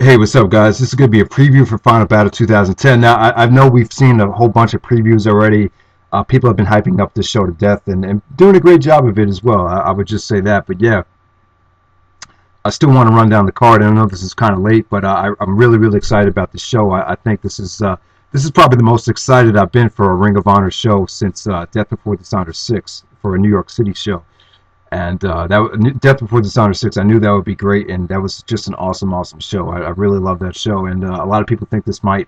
Hey, what's up, guys? This is going to be a preview for Final Battle 2010. Now, I know we've seen a whole bunch of previews already. People have been hyping up this show to death and doing a great job of it as well. I would just say that. But yeah, I still want to run down the card. I know this is kind of late, but I'm really, really excited about the show. I think this is probably the most excited I've been for a Ring of Honor show since Death Before Dishonor 6 for a New York City show. And Death Before Dishonor 6, I knew that would be great, and that was just an awesome, awesome show. I really love that show, and a lot of people think this might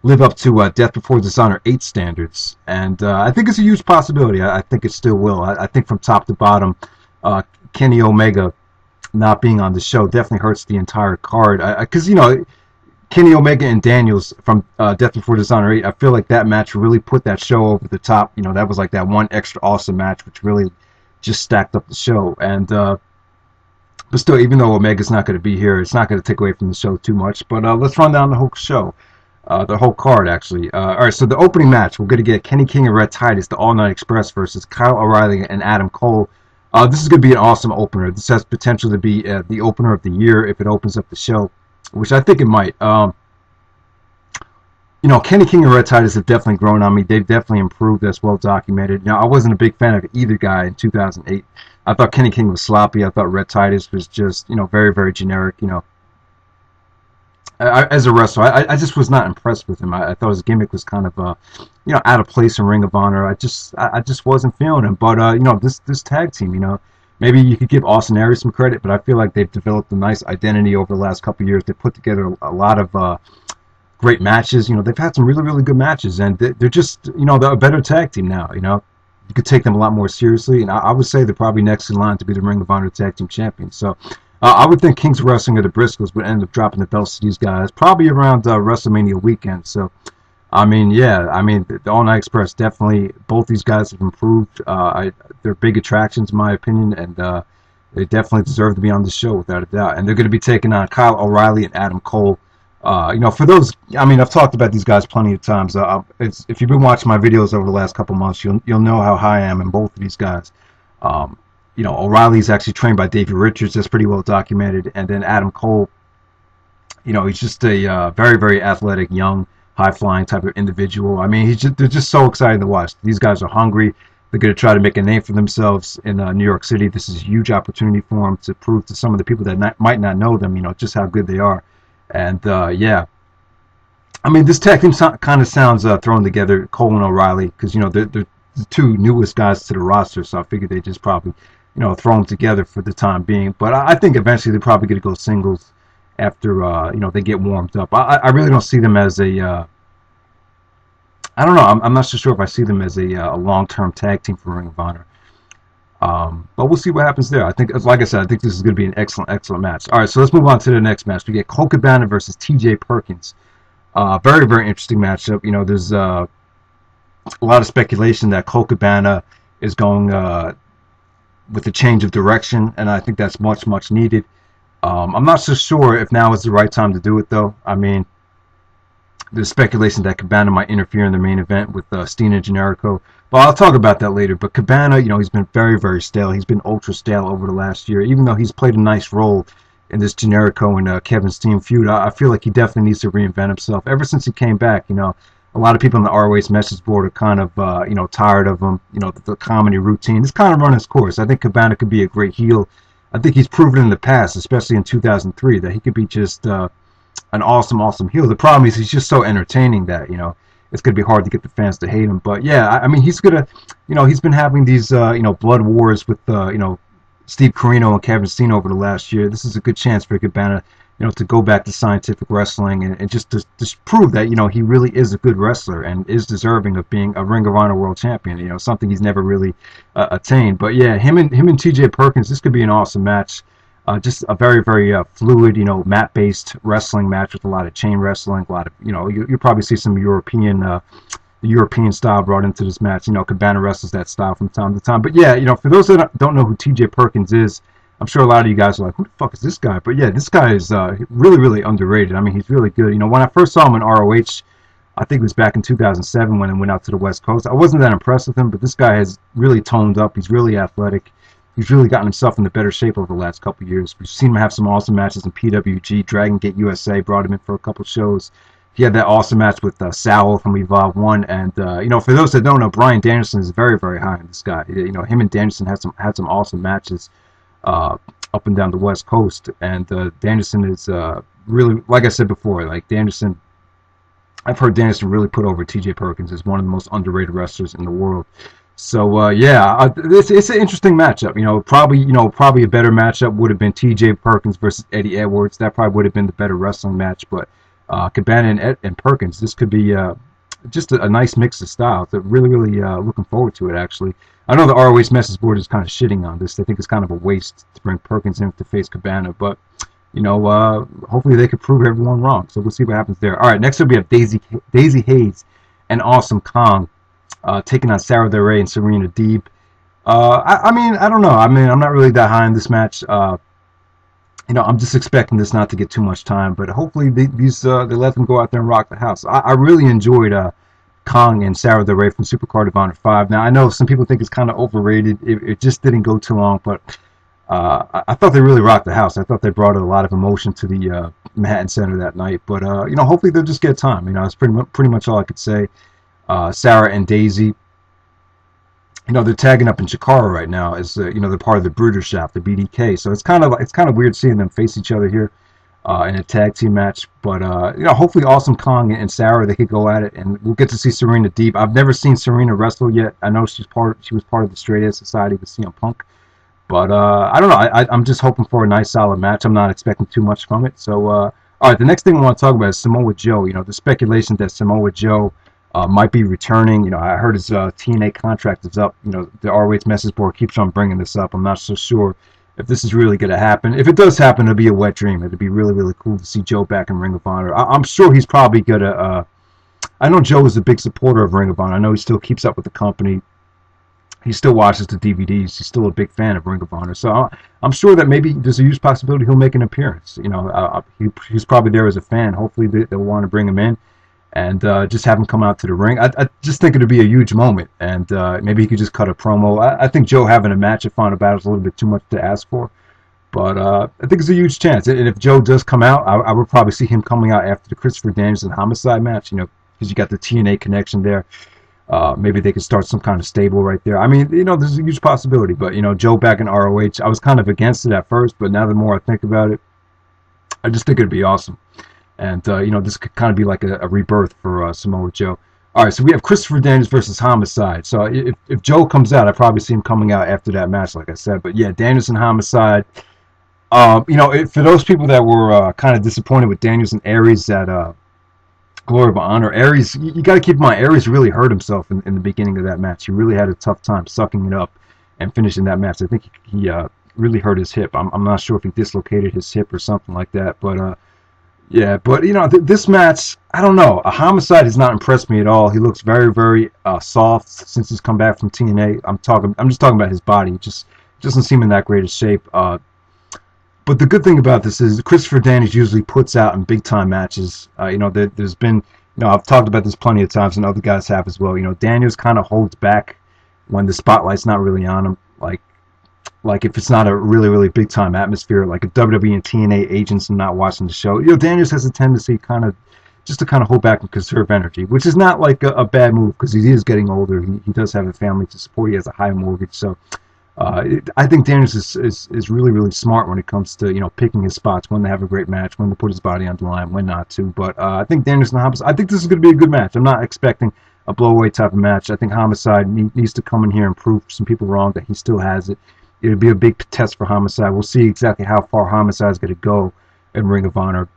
live up to Death Before Dishonor 8 standards, and I think it's a huge possibility. I think it still will. I think from top to bottom, Kenny Omega not being on the show definitely hurts the entire card, because, you know, Kenny Omega and Daniels from Death Before Dishonor 8, I feel like that match really put that show over the top. You know, that was like that one extra awesome match, which really just stacked up the show. And but still, even though Omega's not going to be here, it's not going to take away from the show too much. But let's run down the whole show, the whole card actually. All right, so the opening match, we're going to get Kenny King and Red Titus, the All Night Express versus Kyle O'Reilly and Adam Cole. This is going to be an awesome opener. This has potential to be the opener of the year if it opens up the show, which I think it might. You know, Kenny King and Red Titus have definitely grown on me. They've definitely improved. That's well documented. Now, I wasn't a big fan of either guy in 2008. I thought Kenny King was sloppy. I thought Red Titus was just, you know, very, very generic. You know, as a wrestler, I just was not impressed with him. I thought his gimmick was kind of, you know, out of place in Ring of Honor. I just wasn't feeling him. But you know, this tag team, you know, maybe you could give Austin Aries some credit, but I feel like they've developed a nice identity over the last couple of years. They put together a lot of great matches. You know, they've had some really, really good matches, and they're just, you know, they're a better tag team now. You know, you could take them a lot more seriously, and I would say they're probably next in line to be the Ring of Honor Tag Team Champions. So I would think Kings of Wrestling or the Briscoes would end up dropping the belts to these guys probably around WrestleMania weekend. So I mean, yeah, I mean, the All Night Express definitely, both these guys have improved. They're big attractions, in my opinion, and they definitely deserve to be on the show without a doubt. And they're going to be taking on Kyle O'Reilly and Adam Cole. You know, for those, I mean, I've talked about these guys plenty of times. If you've been watching my videos over the last couple months, you'll know how high I am in both of these guys. You know, O'Reilly's actually trained by Davey Richards. That's pretty well documented. And then Adam Cole, you know, he's just a very, very athletic, young, high-flying type of individual. I mean, they're just so exciting to watch. These guys are hungry. They're going to try to make a name for themselves in New York City. This is a huge opportunity for them to prove to some of the people that might not know them, you know, just how good they are. And, yeah. I mean, this tag team kind of sounds thrown together, Cole and O'Reilly, because, you know, they're the two newest guys to the roster, so I figured they just probably, you know, throw them together for the time being. But I think eventually they're probably going to go singles after, you know, they get warmed up. I really don't see them as a, I don't know, I'm not so sure if I see them as a long-term tag team for Ring of Honor. But we'll see what happens there. I think, like I said, I think this is going to be an excellent, excellent match. All right, so let's move on to the next match. We get Colt Cabana versus T.J. Perkins. Very, very interesting matchup. You know, there's a lot of speculation that Colt Cabana is going with a change of direction, and I think that's much, much needed. I'm not so sure if now is the right time to do it, though. I mean, there's speculation that Cabana might interfere in the main event with Steen and Generico. But I'll talk about that later. But Cabana, you know, he's been very, very stale. He's been ultra stale over the last year. Even though he's played a nice role in this Generico and Kevin Steen feud, I feel like he definitely needs to reinvent himself. Ever since he came back, you know, a lot of people on the ROH message board are kind of, you know, tired of him. You know, the comedy routine. It's kind of run its course. I think Cabana could be a great heel. I think he's proven in the past, especially in 2003, that he could be just an awesome, awesome heel. The problem is he's just so entertaining that, you know, it's going to be hard to get the fans to hate him. But yeah, I mean, he's going to, you know, he's been having these, you know, blood wars with, you know, Steve Corino and Kevin Steen over the last year. This is a good chance for Cabana, you know, to go back to scientific wrestling and just to prove that, you know, he really is a good wrestler and is deserving of being a Ring of Honor World Champion, you know, something he's never really attained. But yeah, him and T.J. Perkins, this could be an awesome match. Just a very, very fluid, you know, mat-based wrestling match with a lot of chain wrestling, a lot of, you know, you'll probably see some European style brought into this match. You know, Cabana wrestles that style from time to time. But yeah, you know, for those that don't know who T.J. Perkins is, I'm sure a lot of you guys are like, who the fuck is this guy? But yeah, this guy is really, really underrated. I mean, he's really good. You know, when I first saw him in ROH, I think it was back in 2007 when he went out to the West Coast. I wasn't that impressed with him, but this guy has really toned up. He's really athletic. he's really gotten himself into better shape over the last couple of years. We've seen him have some awesome matches in PWG. Dragon Gate USA brought him in for a couple of shows. He had that awesome match with Sal from Evolve 1, and for those that don't know, Bryan Danielson is very, very high on this guy. Him and Danielson had some awesome matches up and down the West Coast, and Danielson is really, like I said before, like Danielson. I've heard Danielson really put over T.J. Perkins as one of the most underrated wrestlers in the world. So it's an interesting matchup. Probably a better matchup would have been T.J. Perkins versus Eddie Edwards. That probably would have been the better wrestling match. But Cabana and Perkins, this could be just a nice mix of styles. I'm really, really looking forward to it. Actually, I know the ROH message board is kind of shitting on this. They think it's kind of a waste to bring Perkins in to face Cabana, but hopefully they could prove everyone wrong. So we'll see what happens there. All right, next up we have Daisy Hayes and Awesome Kong taking on Sarah Del Rey and Serena Deeb. I don't know. I'm not really that high in this match. I'm just expecting this not to get too much time, but hopefully they let them go out there and rock the house. I really enjoyed Kong and Sarah Del Rey from Supercard of Honor 5. Now, I know some people think it's kind of overrated. It just didn't go too long, but I thought they really rocked the house. I thought they brought a lot of emotion to the Manhattan Center that night. But hopefully they'll just get time. That's pretty much all I could say. Sarah and Daisy, they're tagging up in Chikara right now as they're part of the Bruder Shop, the BDK. So it's kind of weird seeing them face each other here in a tag team match. But hopefully Awesome Kong and Sarah, they could go at it, and we'll get to see Serena Deeb. I've never seen Serena wrestle yet. I know she was part of the Straight Edge Society with CM Punk. But I don't know. I'm just hoping for a nice, solid match. I'm not expecting too much from it. So, all right, the next thing I want to talk about is Samoa Joe. The speculation that Samoa Joe might be returning. I heard his TNA contract is up. The ROH message board keeps on bringing this up. I'm not so sure if this is really going to happen. If it does happen, it'll be a wet dream. It'll be really, really cool to see Joe back in Ring of Honor. I'm sure he's probably going to... I know Joe is a big supporter of Ring of Honor. I know he still keeps up with the company. He still watches the DVDs. He's still a big fan of Ring of Honor. So I'm sure that maybe there's a huge possibility he'll make an appearance. He's probably there as a fan. Hopefully they'll want to bring him in and just have him come out to the ring. I just think it'd be a huge moment. And maybe he could just cut a promo. I think Joe having a match at Final Battle is a little bit too much to ask for. But I think it's a huge chance. And if Joe does come out, I would probably see him coming out after the Christopher Daniels and Homicide match, because you got the TNA connection there. Maybe they could start some kind of stable right there. There's a huge possibility. But, Joe back in ROH, I was kind of against it at first, but now the more I think about it, I just think it'd be awesome. And, this could kind of be like a rebirth for Samoa Joe. All right, so we have Christopher Daniels versus Homicide. So if Joe comes out, I probably see him coming out after that match, like I said. But, yeah, Daniels and Homicide. For those people that were kind of disappointed with Daniels and Aries at Glory of Honor, Aries, you got to keep in mind, Aries really hurt himself in the beginning of that match. He really had a tough time sucking it up and finishing that match. I think he really hurt his hip. I'm not sure if he dislocated his hip or something like that. But this match, I don't know. A Homicide has not impressed me at all. He looks very, very soft since he's come back from TNA. I'm just talking about his body. He just doesn't seem in that great a shape. But the good thing about this is Christopher Daniels usually puts out in big-time matches. There's been, I've talked about this plenty of times, and other guys have as well. Daniels kind of holds back when the spotlight's not really on him. Like if it's not a really, really big-time atmosphere, like if WWE and TNA agents are not watching the show, Daniels has a tendency to hold back and conserve energy, which is not like a bad move because he is getting older. He does have a family to support. He has a high mortgage, so... I think Daniels is really, really smart when it comes to, picking his spots, when to have a great match, when to put his body on the line, when not to. But I think Daniels and Homicide, I think this is going to be a good match. I'm not expecting a blowaway type of match. I think Homicide needs to come in here and prove some people wrong that he still has it. It'll be a big test for Homicide. We'll see exactly how far Homicide is going to go in Ring of Honor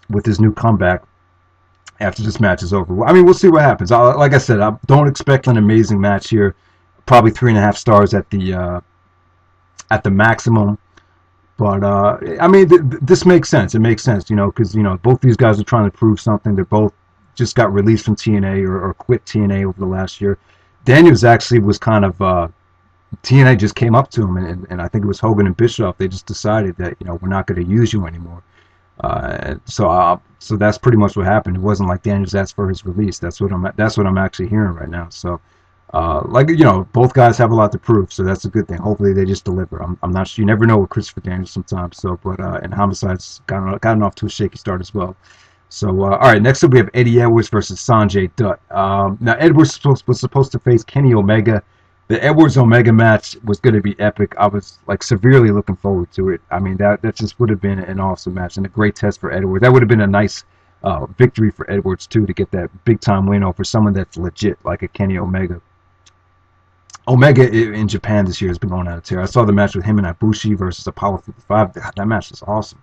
with his new comeback after this match is over. We'll see what happens. Like I said, I don't expect an amazing match here. Probably 3.5 stars at the maximum, but this makes sense. It makes sense, because both these guys are trying to prove something. They both just got released from TNA or quit TNA over the last year. Daniels actually was kind of TNA just came up to him, and I think it was Hogan and Bischoff. They just decided that we're not going to use you anymore. So that's pretty much what happened. It wasn't like Daniels asked for his release. That's what I'm actually hearing right now. So. Like, you know, both guys have a lot to prove, so that's a good thing. Hopefully they just deliver. I'm not sure. You never know with Christopher Daniels sometimes. So, but and Homicide's gotten off to a shaky start as well. So, all right, next up we have Eddie Edwards versus Sonjay Dutt. Now, Edwards was supposed to face Kenny Omega. The Edwards Omega match was going to be epic. I was like severely looking forward to it. I mean, that just would have been an awesome match and a great test for Edwards. That would have been a nice victory for Edwards too, to get that big time win over someone that's legit like a Kenny Omega. Omega in Japan this year has been going on a tear. I saw the match with him and Ibushi versus Apollo 55. That match was awesome.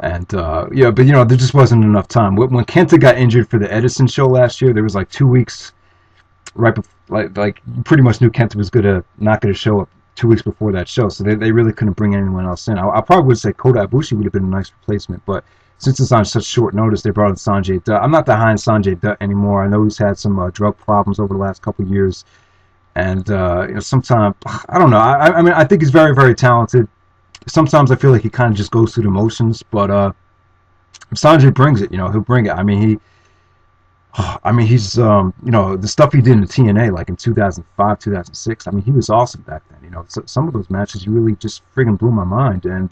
And yeah, but you know, there just wasn't enough time. When Kenta got injured for the Edison show last year, there was like 2 weeks right before, like you pretty much knew Kenta was not gonna show up 2 weeks before that show, so they really couldn't bring anyone else in. I probably would say Kota Ibushi would have been a nice replacement, but since it's on such short notice, they brought in Sonjay Dutt. I'm not that high on Sonjay Dutt anymore. I know he's had some drug problems over the last couple of years, and you know, sometimes I don't know. I mean, I think he's very, very talented. Sometimes I feel like he kind of just goes through the motions, but if Sonjay brings it, you know, he'll bring it. I mean, he's you know, the stuff he did in the TNA, like in 2005, 2006. I mean, he was awesome back then. You know, so, some of those matches really just friggin' blew my mind. And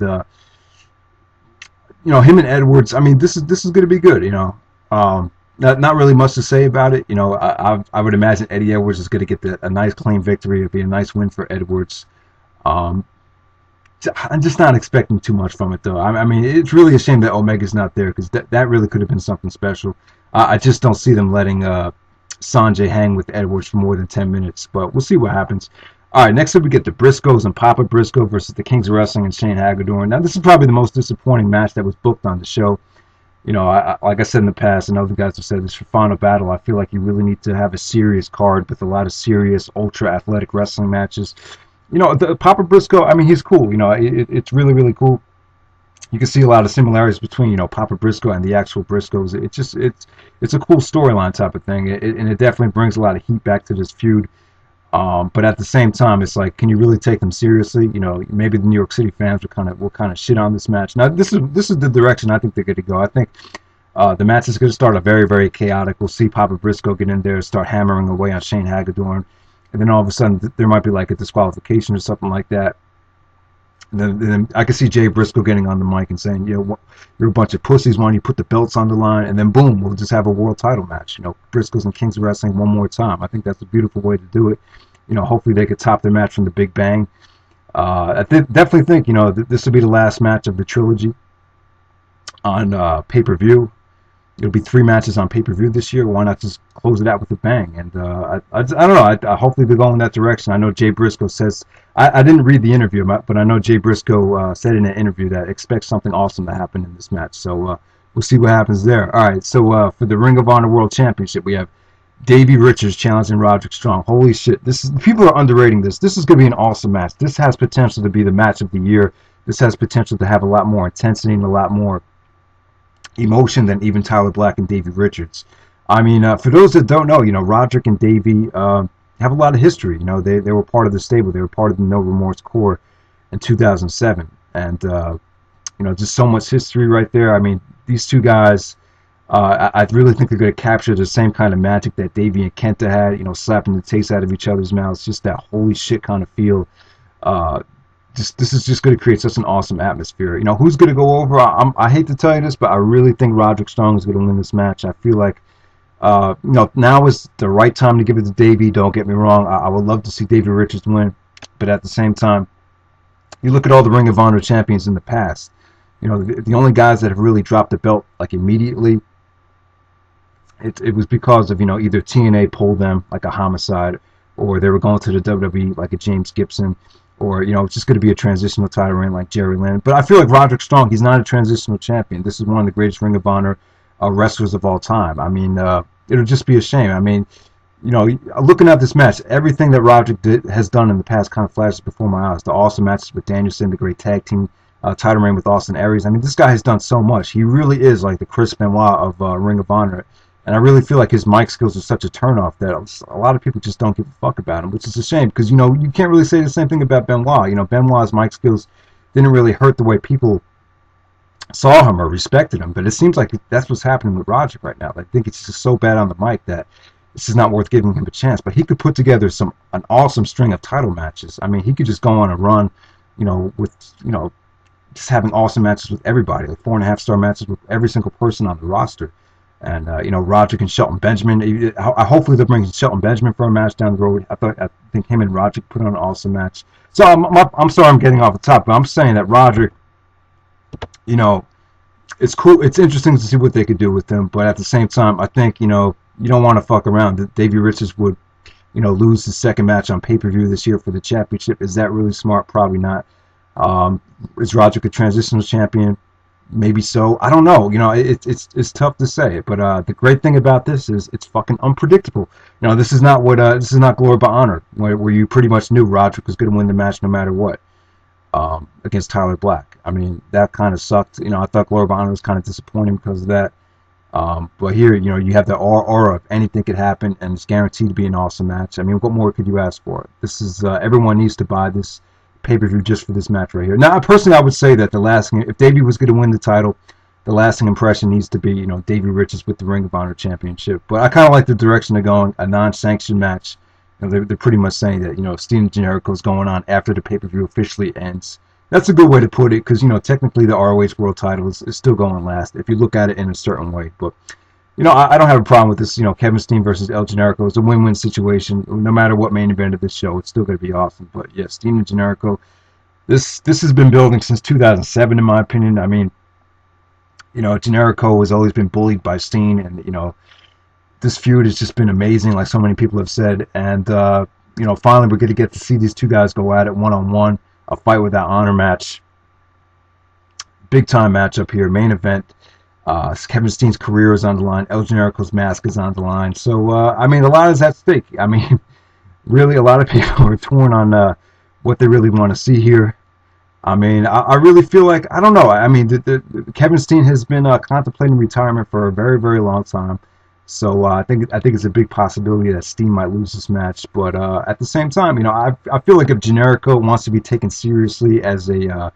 you know, him and Edwards. I mean, this is going to be good. You know, not really much to say about it. You know, I would imagine Eddie Edwards is going to get a nice clean victory. It'll be a nice win for Edwards. I'm just not expecting too much from it, though. I mean, it's really a shame that Omega's not there, because that really could have been something special. I just don't see them letting Sonjay hang with Edwards for more than 10 minutes, but we'll see what happens. All right, next up we get the Briscoes and Papa Briscoe versus the Kings of Wrestling and Shane Hagadorn. Now, this is probably the most disappointing match that was booked on the show. You know, like I said in the past, and other guys have said this, for Final Battle, I feel like you really need to have a serious card with a lot of serious, ultra-athletic wrestling matches. You know, the Papa Briscoe, I mean, he's cool. You know, it's really, really cool. You can see a lot of similarities between, you know, Papa Briscoe and the actual Briscoes. It's a cool storyline type of thing, and it definitely brings a lot of heat back to this feud. But at the same time, it's like, can you really take them seriously? You know, maybe the New York City fans will kind of shit on this match. Now, this is the direction I think they're going to go. I think the match is going to start very, very chaotic. We'll see Papa Briscoe get in there and start hammering away on Shane Hagadorn, and then all of a sudden there might be like a disqualification or something like that. Then I can see Jay Briscoe getting on the mic and saying, you know, you're a bunch of pussies. Why don't you put the belts on the line? And then boom, we'll just have a world title match. You know, Briscoes and Kings of Wrestling one more time. I think that's a beautiful way to do it. You know, hopefully they could top their match from the Big Bang. I definitely think, you know, this will be the last match of the trilogy on pay-per-view. It'll be 3 matches on pay-per-view this year. Why not just close it out with a bang? And I don't know. I hopefully they go in that direction. I know Jay Briscoe says, I didn't read the interview, but I know Jay Briscoe said in an interview that expects something awesome to happen in this match. So we'll see what happens there. All right, so for the Ring of Honor World Championship, we have Davey Richards challenging Roderick Strong. Holy shit. People are underrating this. This is going to be an awesome match. This has potential to be the match of the year. This has potential to have a lot more intensity and a lot more emotion than even Tyler Black and Davey Richards. I mean, for those that don't know, you know, Roderick and Davey have a lot of history. You know, they were part of the stable. They were part of the No Remorse Corps in 2007. And, you know, just so much history right there. I mean, these two guys, I really think they're going to capture the same kind of magic that Davey and Kenta had, you know, slapping the taste out of each other's mouths, just that holy shit kind of feel. This is just going to create such an awesome atmosphere. You know, who's going to go over? I hate to tell you this, but I really think Roderick Strong is going to win this match. I feel like, you know, now is the right time to give it to Davey. Don't get me wrong. I would love to see Davey Richards win, but at the same time, you look at all the Ring of Honor champions in the past. You know, the only guys that have really dropped the belt like immediately, it was because of, you know, either TNA pulled them like a Homicide, or they were going to the WWE like a James Gibson, or, you know, it's just going to be a transitional title reign like Jerry Lynn. But I feel like Roderick Strong, he's not a transitional champion. This is one of the greatest Ring of Honor wrestlers of all time. I mean, it'll just be a shame. I mean, you know, looking at this match, everything that Roderick has done in the past kind of flashes before my eyes. The awesome matches with Danielson, the great tag team title reign with Austin Aries. I mean, this guy has done so much. He really is like the Chris Benoit of Ring of Honor. And I really feel like his mic skills are such a turnoff that a lot of people just don't give a fuck about him, which is a shame, because, you know, you can't really say the same thing about Benoit. You know, Benoit's mic skills didn't really hurt the way people saw him or respected him, but it seems like that's what's happening with Roderick right now. I think it's just so bad on the mic that this is not worth giving him a chance. But he could put together an awesome string of title matches. I mean, he could just go on a run, with just having awesome matches with everybody, like 4.5-star matches with every single person on the roster. And Roderick and Shelton Benjamin. Hopefully they'll bring Shelton Benjamin for a match down the road. I think him and Roderick put on an awesome match. So I'm sorry I'm getting off the top, but I'm saying that Roderick, it's cool. It's interesting to see what they could do with him. But at the same time, I think you don't want to fuck around. Davey Richards would lose his second match on pay-per-view this year for the championship. Is that really smart? Probably not. Is Roderick a transitional champion? Maybe so. I don't know. It's tough to say. But the great thing about this is it's fucking unpredictable. This is not Glory by Honor, where you pretty much knew Roderick was going to win the match no matter what, against Tyler Black. I mean, that kind of sucked. I thought Glory by Honor was kind of disappointing because of that. But here, you have the aura of anything could happen, and it's guaranteed to be an awesome match. I mean, what more could you ask for? This is everyone needs to buy this pay-per-view just for this match right here. Now, personally, I would say that if Davey was going to win the title, the lasting impression needs to be, Davey Richards with the Ring of Honor Championship. But I kind of like the direction they're going, a non-sanctioned match. They're pretty much saying that, if Steen and Generico is going on after the pay-per-view officially ends. That's a good way to put it, because, technically the ROH World title is still going last, if you look at it in a certain way. But, I don't have a problem with this. Kevin Steen versus El Generico is a win-win situation. No matter what main event of this show, it's still going to be awesome. But, yeah, Steen and Generico, this has been building since 2007, in my opinion. I mean, Generico has always been bullied by Steen, and, this feud has just been amazing, like so many people have said. And, finally we're going to get to see these two guys go at it one-on-one, a fight without honor match. Big-time matchup here, main event. Kevin Steen's career is on the line. El Generico's mask is on the line. So, I mean, a lot is at stake. I mean, really, a lot of people are torn on what they really want to see here. I mean, I really feel like, I don't know. I mean, Kevin Steen has been contemplating retirement for a very, very long time. So I think it's a big possibility that Steen might lose this match. But at the same time, I feel like if Generico wants to be taken seriously as a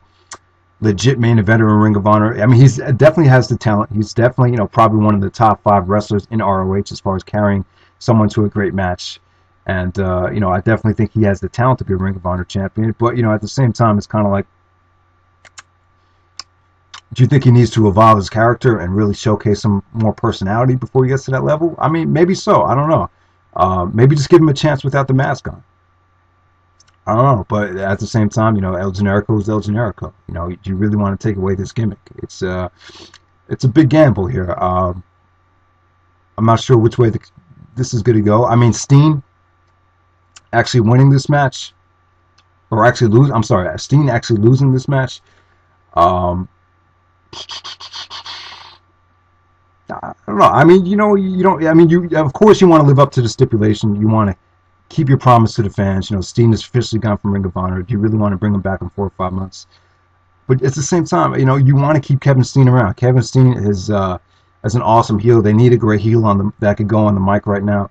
legit main eventer in Ring of Honor, I mean, he's definitely has the talent. He's definitely, probably one of the top 5 wrestlers in ROH as far as carrying someone to a great match. And, I definitely think he has the talent to be a Ring of Honor champion. But, at the same time, it's kind of like, do you think he needs to evolve his character and really showcase some more personality before he gets to that level? I mean, maybe so. I don't know. Maybe just give him a chance without the mask on. I don't know. But at the same time, El Generico is El Generico. Do you really want to take away this gimmick? It's a big gamble here. I'm not sure which way this is going to go. I mean, Steen actually winning this match, or actually lose. I'm sorry, Steen actually losing this match. I don't know. I mean, you don't. I mean, you of course you want to live up to the stipulation. You want to keep your promise to the fans. Steen is officially gone from Ring of Honor. Do you really want to bring him back in 4 or 5 months? But at the same time, you want to keep Kevin Steen around. Kevin Steen is as an awesome heel. They need a great heel that could go on the mic right now.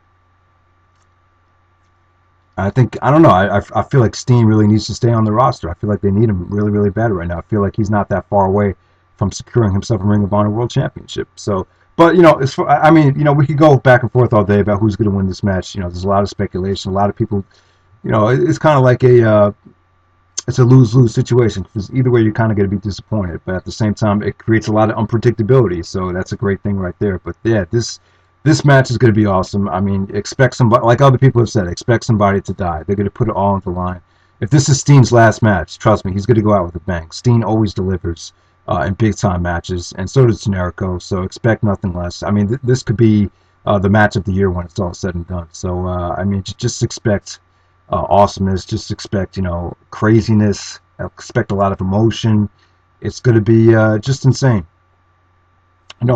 I don't know. I feel like Steen really needs to stay on the roster. I feel like they need him really, really bad right now. I feel like he's not that far away from securing himself a Ring of Honor World Championship. So, but I mean, we could go back and forth all day about who's going to win this match. There's a lot of speculation. A lot of people, it's kind of like it's a lose-lose situation, because either way you're kind of going to be disappointed. But at the same time, it creates a lot of unpredictability. So that's a great thing right there. But yeah, this match is going to be awesome. I mean, expect somebody, like other people have said, expect somebody to die. They're going to put it all on the line. If this is Steen's last match, trust me, he's going to go out with a bang. Steen always delivers in big-time matches, and so does Generico, so expect nothing less. I mean, this could be the match of the year when it's all said and done. So, I mean, just expect awesomeness, just expect, craziness, expect a lot of emotion. It's going to be just insane.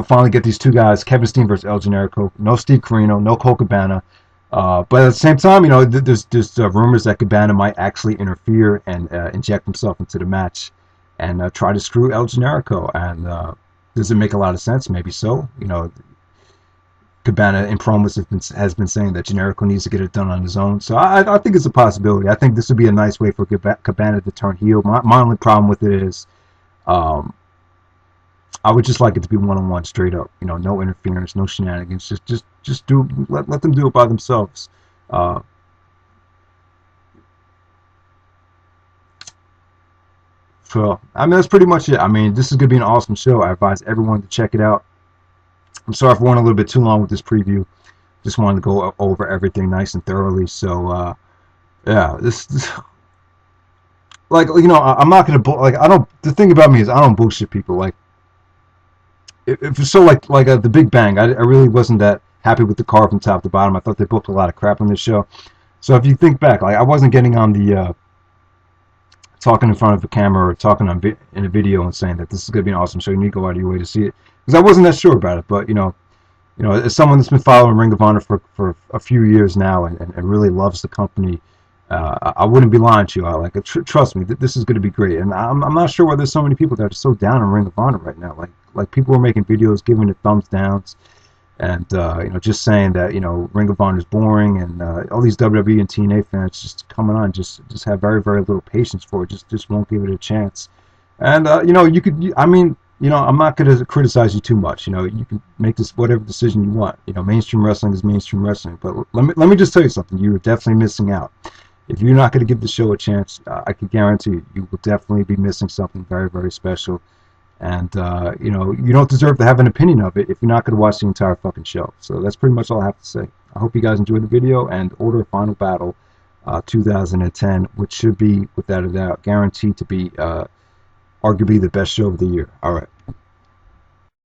Finally get these two guys, Kevin Steen versus El Generico. No Steve Corino, no Colt Cabana. But at the same time, there's rumors that Cabana might actually interfere and inject himself into the match and try to screw El Generico. And does it make a lot of sense? Maybe so. Cabana in promos has been saying that Generico needs to get it done on his own. So I think it's a possibility. I think this would be a nice way for Cabana to turn heel. My only problem with it is I would just like it to be one-on-one, straight up. You know, no interference, no shenanigans. Just do let them do it by themselves. Uh, so I mean, that's pretty much it. I mean, this is gonna be an awesome show. I advise everyone to check it out. I'm sorry if I went a little bit too long with this preview. Just wanted to go over everything nice and thoroughly. So yeah, this like, you know, I'm not gonna like, I don't. The thing about me is I don't bullshit people. Like, if it's so like the Big Bang, I really wasn't that happy with the car from top to bottom. I thought they booked a lot of crap on this show. So if you think back, like, I wasn't getting on the talking in front of a camera or talking on in a video and saying that this is gonna be an awesome show. You need to go out of your way to see it, because I wasn't that sure about it. But you know, as someone that's been following Ring of Honor for a few years now and really loves the company, I wouldn't be lying to you. I like, trust me, this is going to be great. And I'm not sure why there's so many people that are so down on Ring of Honor right now. Like people are making videos giving it thumbs downs, and you know, just saying that, you know, Ring of Honor is boring, and all these WWE and TNA fans just coming on just have very, very little patience for it. Just won't give it a chance. And you know, I mean, you know, I'm not going to criticize you too much. You know, you can make this whatever decision you want. You know, mainstream wrestling is mainstream wrestling. But let me just tell you something. You're definitely missing out. If you're not going to give the show a chance, I can guarantee you will definitely be missing something very, very special. And you know, you don't deserve to have an opinion of it if you're not going to watch the entire fucking show. So that's pretty much all I have to say. I hope you guys enjoyed the video, and order Final Battle 2010, which should be, without a doubt, guaranteed to be arguably the best show of the year. All right.